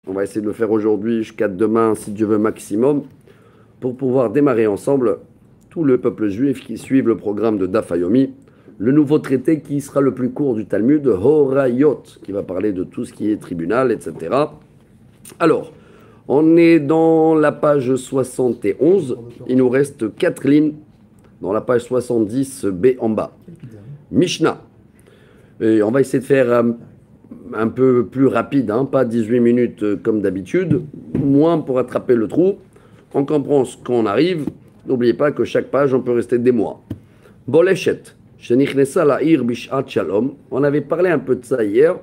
On va essayer de le faire aujourd'hui jusqu'à demain, si Dieu veut, maximum, pour pouvoir démarrer ensemble tout le peuple juif qui suive le programme de Daf Yomi, le nouveau traité qui sera le plus court du Talmud, Horayot, qui va parler de tout ce qui est tribunal, etc. Alors, on est dans la page 71. Il nous reste 4 lignes dans la page 70b en bas. Mishnah. Et on va essayer de faire un peu plus rapide, hein, pas 18 minutes comme d'habitude, moins pour attraper le trou. On comprend ce qu'on arrive. N'oubliez pas que chaque page, on peut rester des mois. Boleshet. Shenichnesa la'ir bishat shalom. On avait parlé un peu de ça hier.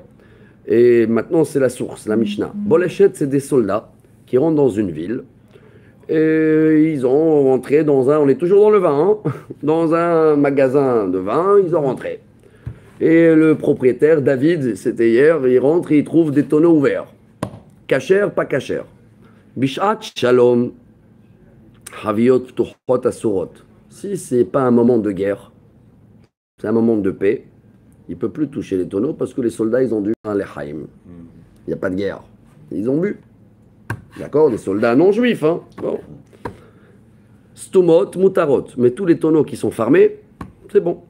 Et maintenant, c'est la source, la Mishnah. Boleshet, c'est des soldats qui rentrent dans une ville. Et ils ont rentré dans un... On est toujours dans le vin, hein, dans un magasin de vin, ils ont rentré. Et le propriétaire, David, c'était hier, il rentre et il trouve des tonneaux ouverts. Kasher, pas kasher. Bishat shalom. Haviot ptuchot asurot. Si c'est pas un moment de guerre, c'est un moment de paix, il ne peut plus toucher les tonneaux parce que les soldats, ils ont dû un lechaim. Il n'y a pas de guerre. Ils ont bu. D'accord? Des soldats non juifs. Hein? Bon. Stumot, mutarot. Mais tous les tonneaux qui sont fermés, c'est bon.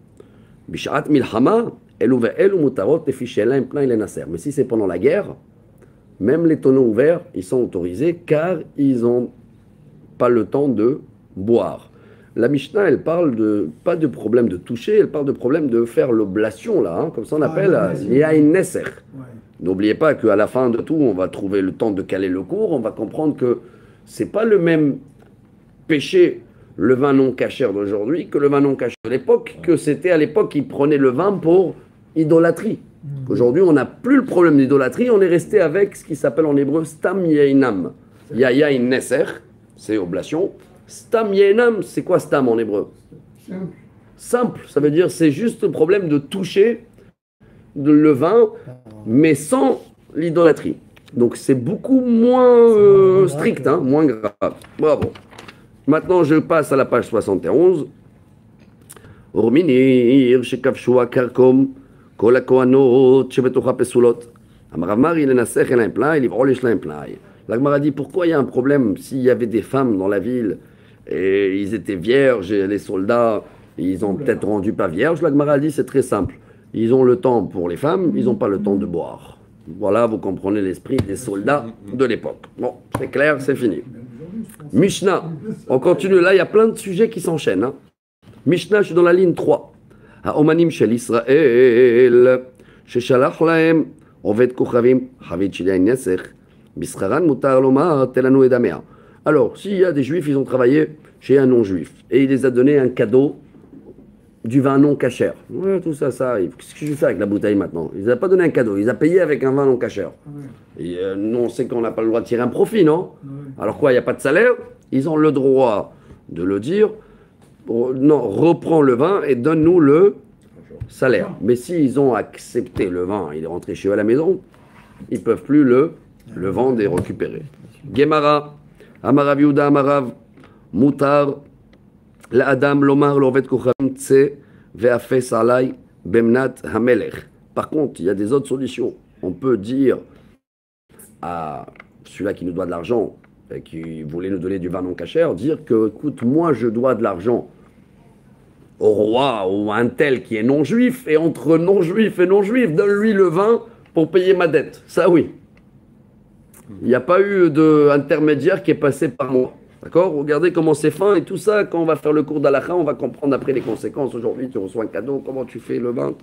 Bishat milhama, elou ve'el ou mutarot, les fichiers l'un plein, il est nasser. Mais si c'est pendant la guerre, même les tonneaux ouverts, ils sont autorisés car ils n'ont pas le temps de boire. La Mishnah, elle parle de, pas de problème de toucher, elle parle de problème de faire l'oblation, là, hein, comme ça on appelle, il y a une nesser. N'oubliez pas qu'à la fin de tout, on va trouver le temps de caler le cours, on va comprendre que c'est pas le même péché, le vin non cachère d'aujourd'hui, que le vin non cachère de l'époque, que c'était à l'époque qu'ils prenaient le vin pour idolâtrie. Aujourd'hui, on n'a plus le problème d'idolâtrie, on est resté avec ce qui s'appelle en hébreu stam yeinam. Yain nesser, c'est oblation. Stam yenam, c'est quoi stam en hébreu? Simple, ça veut dire c'est juste le problème de toucher le vin, mais sans l'idolâtrie. Donc c'est beaucoup moins strict, hein, moins grave. Bravo. Maintenant, je passe à la page 71. Orminir, shekavshua karkom, kol hakohanot, shebetocha pesulot. Amarav il est nasser el impla, il ivrolesh la impla. La Gemara dit pourquoi il y a un problème s'il y avait des femmes dans la ville et ils étaient vierges et les soldats ils ont peut-être rendu pas vierges. La Gemara dit c'est très simple. Ils ont le temps pour les femmes, ils n'ont pas le temps de boire. Voilà, vous comprenez l'esprit des soldats de l'époque. Bon, c'est clair, c'est fini. Mishnah, on continue. Là, il y a plein de sujets qui s'enchaînent. Hein. Mishnah, je suis dans la ligne 3. Haomanim shel Israël, sheshalach lahem, oved kochavim, havit shilei nesech. Alors, s'il y a des juifs, ils ont travaillé chez un non-juif et il les a donné un cadeau du vin non cachère. Ouais, tout ça, ça arrive. Qu'est-ce que je fais avec la bouteille maintenant? Il n'a pas donné un cadeau, il a payé avec un vin non cachère. Et nous, on sait qu'on n'a pas le droit de tirer un profit, non? Alors quoi, il n'y a pas de salaire? Ils ont le droit de le dire. Non, reprends le vin et donne-nous le salaire. Mais s'ils ont accepté le vin, il est rentré chez eux à la maison, ils ne peuvent plus le vendre et récupérer. Gemara, Amarav Yuda Amarav, Mutar, la Adam Lomar Lovet Kochavim Tse, Ve'afes Alay, Bemnat Hamelech. Par contre, il y a des autres solutions. On peut dire à celui-là qui nous doit de l'argent, qui voulait nous donner du vin non cachère, dire que, écoute, moi je dois de l'argent au roi ou à un tel qui est non-juif, et entre non-juif et non-juif, donne-lui le vin pour payer ma dette. Ça oui. Il n'y a pas eu d'intermédiaire qui est passé par moi. D'accord? Regardez comment c'est fin et tout ça. Quand on va faire le cours d'Alakha, on va comprendre après les conséquences. Aujourd'hui, tu reçois un cadeau. Comment tu fais le vin?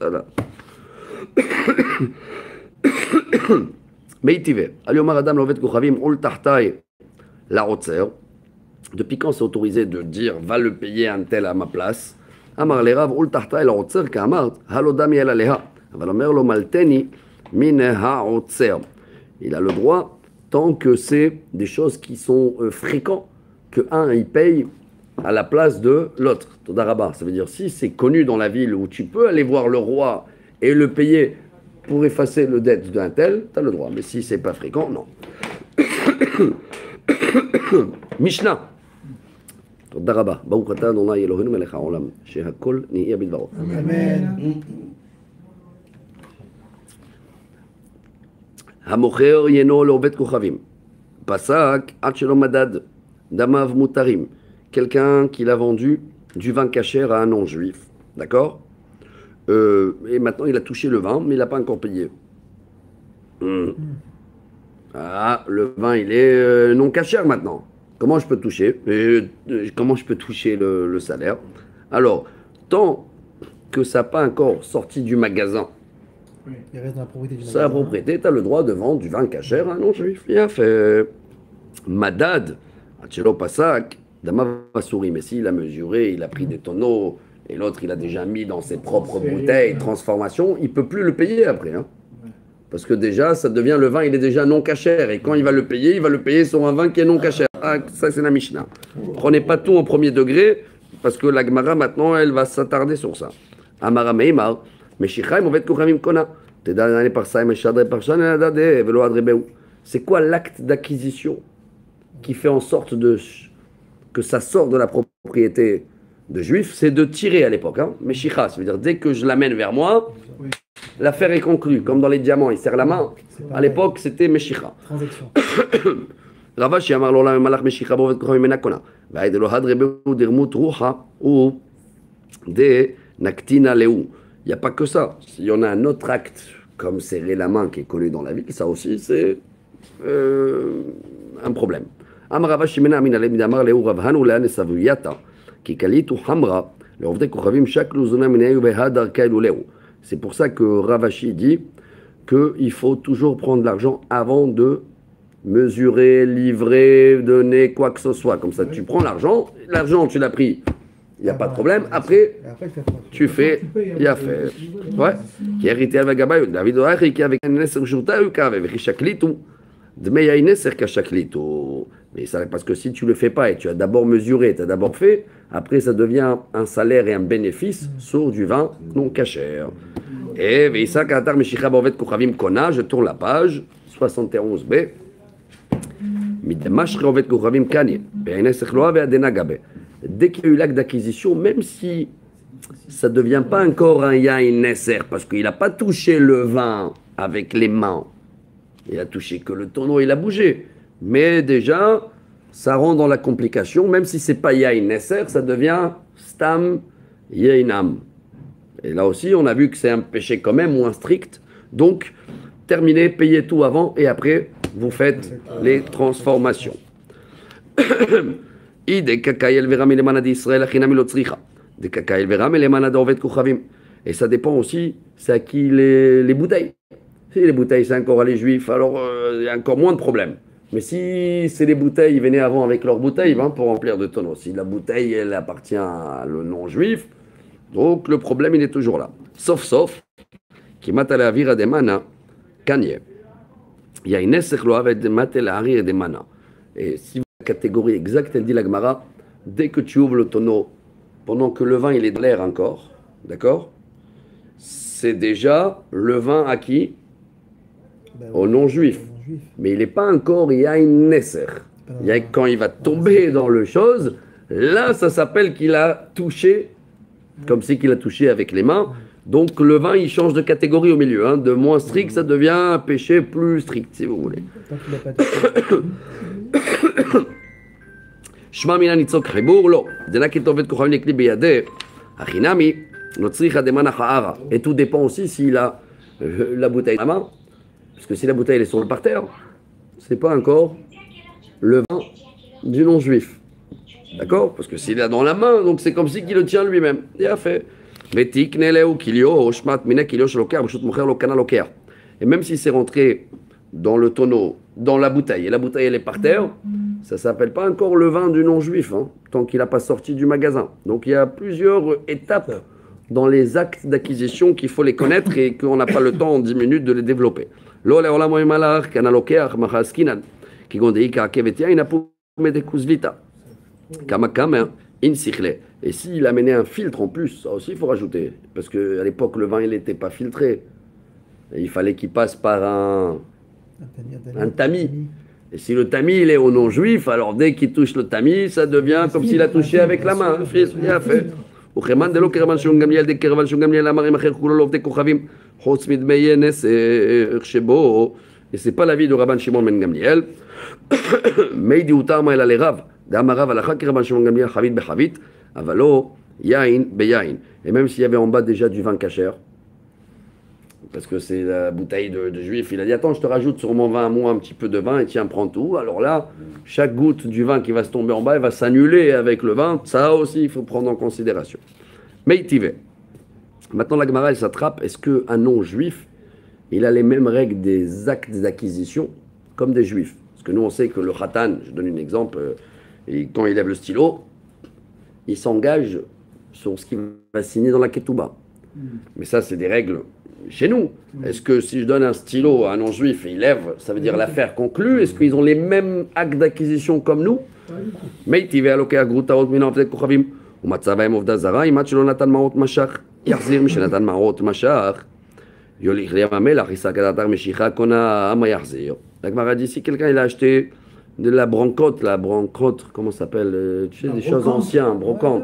Mais il t'y va. Aliomar Adam Lovet Kochavim Ol Tahtai la Rotzer. Depuis quand c'est autorisé de dire va le payer un tel à ma place? Amar Lerav Ol Tahtai la Rotzer Kamart Halodami El Aleha. Avalomer Lo Malteni Mine Ha Rotzer. Il a le droit, tant que c'est des choses qui sont fréquentes, que un il paye à la place de l'autre. Todarabah, ça veut dire si c'est connu dans la ville où tu peux aller voir le roi et le payer pour effacer le dette d'un tel, tu as le droit. Mais si c'est pas fréquent, non. Mishnah. Todarabah. Baruch atah Adonai Eloheinu melech haolam, shehakol nihiya bidvaro. Amen. המוכר ינו לעובד כוכבים. פסק עד שלא מדד דמיו מותרים. Quelqu'un qui l'a vendu du vin cachère à un non-juif. D'accord? Et maintenant il a touché le vin, mais il n'a pas encore payé. Ah, le vin il est non cachère maintenant. Comment je peux toucher? Comment je peux toucher le salaire? Alors, tant que ça n'a pas encore sorti du magasin, Il reste dans la propriété du sa magasin. propriété, tu as le droit de vendre du vin cachère à un non-juif. Bien fait. Madad, Achelo Pasak, Damavasuri, mais s'il a mesuré, il a pris des tonneaux, et l'autre il a déjà mis dans ses propres bouteilles, transformation, il ne peut plus le payer après. Hein. Parce que déjà, ça devient le vin, il est déjà non cachère, et quand il va le payer sur un vin qui est non cachère. Ah, ça c'est la Mishnah. Prenez pas tout au premier degré, parce que la Gemara maintenant, elle va s'attarder sur ça. Amara Meimar, Meshichaim Ovet Kuchamim Kona, Tedane Parsaim Meshadre Parshan Adade Velo Adrebeu. C'est quoi l'acte d'acquisition qui fait en sorte que ça sort de la propriété de juif? C'est de tirer à l'époque. Hein? Meshicha, ça veut dire dès que je l'amène vers moi, l'affaire est conclue. Comme dans les diamants, il serre la main. À l'époque, c'était Meshicha. Transaction. Ravashi Amar Lola Malach Meshicha Bovet Kuchamim Menakona. Vaïdelo Adrebeu Dirmut Ruha ou de Naktina Leu. Il n'y a pas que ça. S'il y en a un autre acte, comme serrer la main qui est connu dans la ville, ça aussi c'est un problème. Amar Shimena Amin Alem Damar Leu Ravhan ou Lean Savuyata, qui kalitu Hamra, le Ovdei Kochavim, chaque luzona mineu behadar kailu Leu. C'est pour ça que Ravashi dit qu'il faut toujours prendre l'argent avant de mesurer, livrer, donner quoi que ce soit. Comme ça, tu prends l'argent tu l'as pris. Il n'y a pas de problème. Après, tu fais, il a fait. Ouais. Qui a hérité avec Gabaï, David Oachi, qui avait un nesser jouta, avec Richaklitou, Dmeya nesser Kachaklitou. Mais ça, parce que si tu ne le fais pas et tu as d'abord mesuré, tu as d'abord fait, après ça devient un salaire et un bénéfice sur du vin non cachère. Et Veissa Katar Meshicha Bovet Kochavim Kona, je tourne la page, 71b. Midemash Rovet Kochavim Kanye, Be'enesser Loa Ve'adena Gabe. Dès qu'il y a eu l'acte d'acquisition, même si ça ne devient pas encore un yain nesser, parce qu'il n'a pas touché le vin avec les mains, il a touché que le tonneau, il a bougé. Mais déjà, ça rentre dans la complication, même si ce n'est pas yain nesser, ça devient stam yainam. Et là aussi, on a vu que c'est un péché quand même, moins strict. Donc, terminez, payez tout avant, et après, vous faites les transformations. Et ça dépend aussi, c'est à qui les bouteilles. Si les bouteilles, c'est encore à les juifs, alors il y a encore moins de problèmes. Mais si c'est les bouteilles, ils venaient avant avec leurs bouteilles pour remplir de tonneaux. Si la bouteille, elle appartient à le non-juif, donc le problème, il est toujours là. Sauf, qui m'a à vira des manas, kanye. Il y a une esseklo avec des matelari et des manas. Et si la catégorie exacte, elle dit la Gemara, dès que tu ouvres le tonneau, pendant que le vin il est dans l'air encore, d'accord? C'est déjà le vin à qui? Au non-juif. Mais il n'est pas encore, il y a une nesser. Quand il va tomber dans le chose, là ça s'appelle qu'il a touché, comme si qu'il a touché avec les mains. Donc le vin il change de catégorie au milieu. Hein. De moins strict, ça devient un péché plus strict, si vous voulez. שמע מינה ניצוק חיבור? לא. דנה כתובת כוכבים נקלי בידי, החינמי, נוצריך דמנה חערה. Et tout dépend aussi s'il a la bouteille à la main. Parce que si la bouteille elle est sur le parterre, c'est pas encore le vin du non-juif. D'accord? Parce que s'il l'a dans la main, donc c'est comme si qu'il le tient lui-même. Il a fait. Metik neleu kilio, shmat mina kilio shloker, b'shut mocher lo kana loker. Et même si c'est rentré dans le tonneau, dans la bouteille, et la bouteille elle est par terre, ça ne s'appelle pas encore le vin du non-juif, hein, tant qu'il n'a pas sorti du magasin. Donc il y a plusieurs étapes dans les actes d'acquisition qu'il faut les connaître et qu'on n'a pas le temps en 10 minutes de les développer. Et s'il a mené un filtre en plus, ça aussi il faut rajouter. Parce qu'à l'époque, le vin il n'était pas filtré. Et il fallait qu'il passe par un tamis. Et si le tamis il est au non-juif, alors dès qu'il touche le tamis, ça devient comme s'il a touché avec la main. Il a fait. וכמן דלא קרבן שום גמליאל דקרבן שום גמליאל אמרים אחר כולו לעובדי כוכבים חוץ מדמי ינס שבו Et ce n'est pas l'avis de Rabban Shimon ben Gamliel. Meidi utama el alerav. D'amarav alacha ki Rabban Shimon ben Gamliel chavit bechavit. Avalo yain beyain. Et même s'il y avait en bas déjà du vin cachère, parce que c'est la bouteille de juif, il a dit attends, je te rajoute sur mon vin, moi, un petit peu de vin, et tiens, prends tout. Alors là, chaque goutte du vin qui va se tomber en bas, elle va s'annuler avec le vin. Ça aussi, il faut prendre en considération. Meitivé. Maintenant, la Gemara, elle s'attrape. Est-ce qu'un non-juif, il a les mêmes règles des actes d'acquisition comme des juifs? Parce que nous, on sait que le khatan, je donne un exemple, et quand il lève le stylo, il s'engage sur ce qu'il va signer dans la ketouba. Mais ça, c'est des règles chez nous. Est-ce que si je donne un stylo à un non-juif et il lève, ça veut dire l'affaire conclue? Est-ce qu'ils ont les mêmes actes d'acquisition comme nous? Meitivé alokea grutaot minan peut-être kochavim. ומצא בהם עובדה זרה, אם עד שלא נתן מעות משך, יחזיר משנתן מעות משך, יוליך לים המלח, יישא כדאתר משיכה קונה, מה יחזיר? La Gemara dit, si quelqu'un il a acheté de la brancote, comment ça s'appelle, tu sais, des choses anciennes, brocante.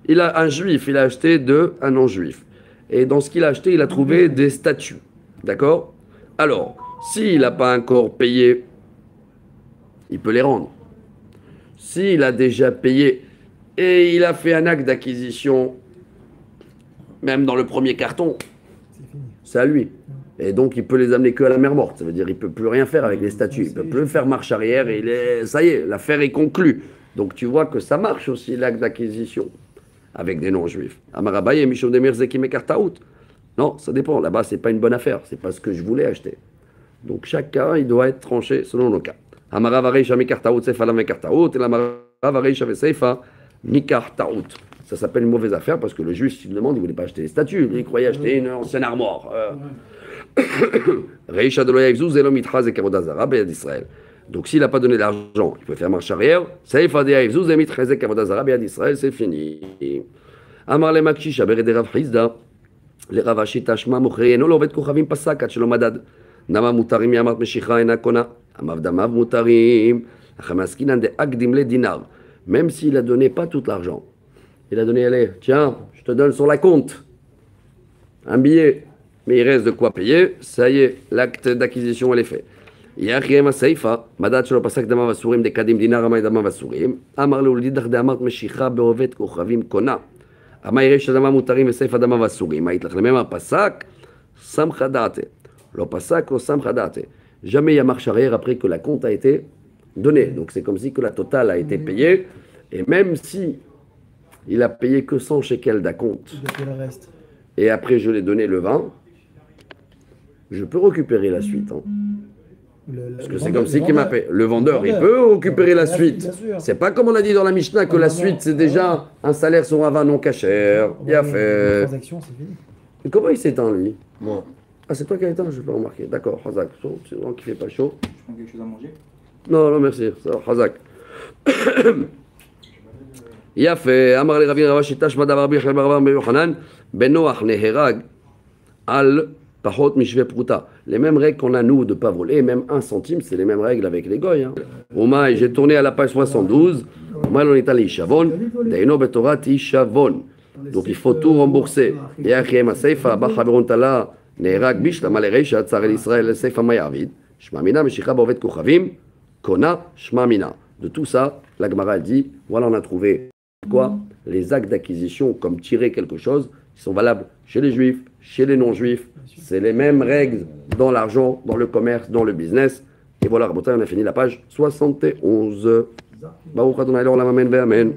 Il a un juif, il a acheté un non-juif. Et dans ce qu'il a acheté, il a trouvé des statues. D'accord? Alors, s'il n'a pas encore payé, il peut les rendre. S'il a déjà payé, et il a fait un acte d'acquisition, même dans le premier carton, c'est à lui. Et donc, il peut les amener que à la mer morte. Ça veut dire qu'il ne peut plus rien faire avec les statues. Il ne peut plus faire marche arrière. Et ça y est, l'affaire est conclue. Donc, tu vois que ça marche aussi, l'acte d'acquisition, avec des non-juifs. Amarabaye, Mishom Demir Zekim Ekartaout. Non, ça dépend. Là-bas, ce n'est pas une bonne affaire. Ce n'est pas ce que je voulais acheter. Donc, chacun, il doit être tranché selon nos cas. Amaravareisha Mekartaout, Sefalam Mekartaout. Et l'Amaravareisha Veseifa. Mikar Taout. Ça s'appelle une mauvaise affaire parce que le juge, s'il demande, il ne voulait pas acheter les statues. Il croyait acheter une ancienne armoire. Donc s'il n'a pas donné l'argent, il peut faire marche arrière. C'est fini. Amar le Makshi, Shabere de Rav Hizda, le Rav Ashita Shma Mochri, Eno Lovet Kochavim Pasak, Shelo Madad. Nama Mutarim Yamat Meshicha Enakona. Amav Damav Mutarim. Achamaskinan de Agdim le Dinar. Même s'il a donné pas tout l'argent, il a donné, allez, tiens, je te donne sur la compte un billet, mais il reste de quoi payer, ça y est, l'acte d'acquisition, elle est fait. Yachiem Seifa, Madat Shelo Pasak Dama Vasurim, de Kadim Dinar, Amay Dama Vasurim, Amar le Lidach de Amat Meshicha, Beovet Kochavim Kona, Amay Resh Dama Mutarim, et Seifa Dama Vasurim, Aïtlach, le même Pasak, Samchadate, le Pasak, le Samchadate. Jamais il y a marche arrière après que la compte a été donné. Donc c'est comme si que la totale a été payée, et même si il a payé que 100 shekels d'acompte, et après je l'ai donné le 20, je peux récupérer la suite. Hein. Parce que c'est comme si qu'il m'a payé. Le vendeur, il peut récupérer la suite. C'est pas comme on a dit dans la Mishnah que la suite c'est déjà un salaire sur un vin non cachère. Il a fait. Et comment il s'éteint lui? Moi. Ah, c'est toi qui as éteint, je peux remarquer. D'accord, Hazak. C'est vraiment qu'il fait pas chaud. Je prends quelque chose à manger? Non, non, merci. Hazak. יפה, אמר לרבי רבא שתשמע דבר רבי יחיא בר אברהם בן יוחנן, בן נוח נהרג על פחות משווה פרוטה. Les mêmes règles qu'on a nous de ne pas voler, même 1 centime, c'est les mêmes règles avec les goy. Romain, j'ai tourné à la page 72. Romain, on est allé Ishavon, Daino Betorat Ishavon. Donc il faut tout rembourser. Yachiem Aseifa, Bachaveron Tala, Nehirag Bish, la Malereisha, Tzarel Israël, Seifa Mayavid, Shmamina, Meshicha Bovet Kochavim, Kona, Shmamina. De tout ça, la Gemara dit, voilà, on a trouvé quoi? Les actes d'acquisition, comme tirer quelque chose, qui sont valables chez les juifs, chez les non-juifs. C'est les mêmes règles dans l'argent, dans le commerce, dans le business. Et voilà, on a fini la page 71. Baruch Adonai Olam, amen, amen.